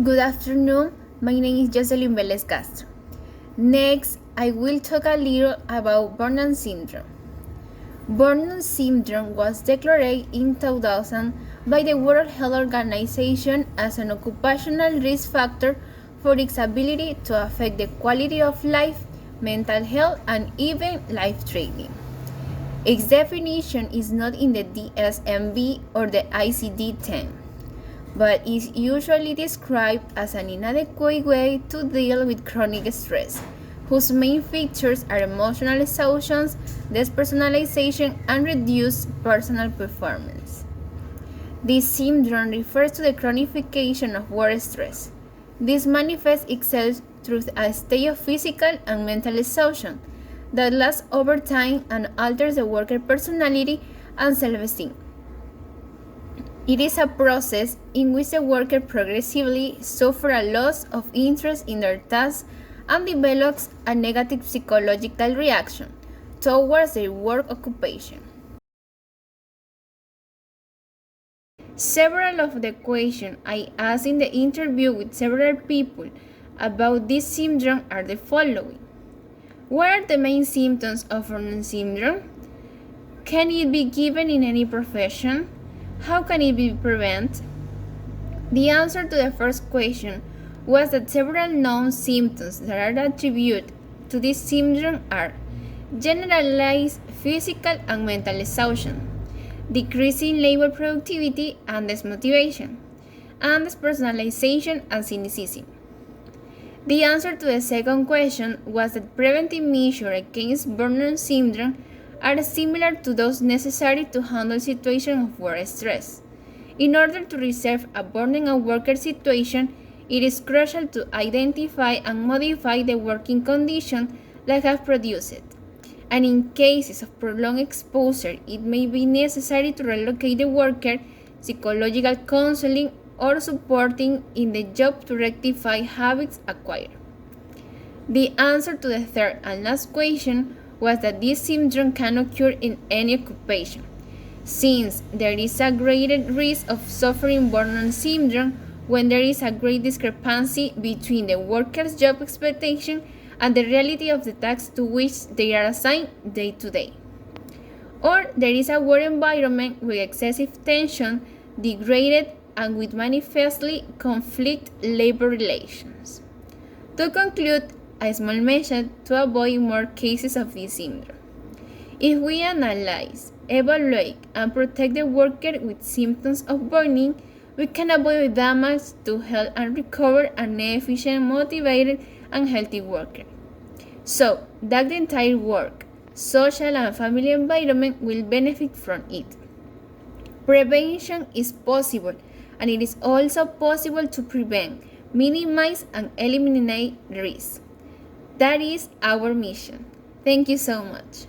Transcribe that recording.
Good afternoon, my name is Jocelyn Velez Castro. Next, I will talk a little about Burnout Syndrome. Burnout Syndrome was declared in 2000 by the World Health Organization as an occupational risk factor for its ability to affect the quality of life, mental health, and even life-threatening. Its definition is not in the DSM-V or the ICD-10, but is usually described as an inadequate way to deal with chronic stress, whose main features are emotional exhaustion, despersonalization, and reduced personal performance. This syndrome refers to the chronification of work stress. This manifests itself through a state of physical and mental exhaustion that lasts over time and alters the worker's personality and self-esteem. It is a process in which the worker progressively suffers a loss of interest in their tasks and develops a negative psychological reaction towards their work occupation. Several of the questions I asked in the interview with several people about this syndrome are the following. What are the main symptoms of Burnout syndrome? Can it be given in any profession? How can it be prevented? The answer to the first question was that several known symptoms that are attributed to this syndrome are generalized physical and mental exhaustion, decreasing labor productivity and desmotivation, and despersonalization and cynicism. The answer to the second question was that preventive measures against burnout syndrome are similar to those necessary to handle situations of work stress. In order to resolve a burnout worker situation, it is crucial to identify and modify the working conditions that have produced it. And in cases of prolonged exposure, it may be necessary to relocate the worker, psychological counseling, or supporting in the job to rectify habits acquired. The answer to the third and last question was that this syndrome can occur in any occupation, since there is a greater risk of suffering burnout syndrome when there is a great discrepancy between the worker's job expectation and the reality of the tasks to which they are assigned day to day. Or there is a work environment with excessive tension, degraded, and with manifestly conflict labor relations. To conclude, a small message to avoid more cases of this syndrome. If we analyze, evaluate, and protect the worker with symptoms of burning, we can avoid damage to health and recover an efficient, motivated, and healthy worker. So that the entire work, social, and family environment will benefit from it. Prevention is possible, and it is also possible to prevent, minimize, and eliminate risk. That is our mission. Thank you so much.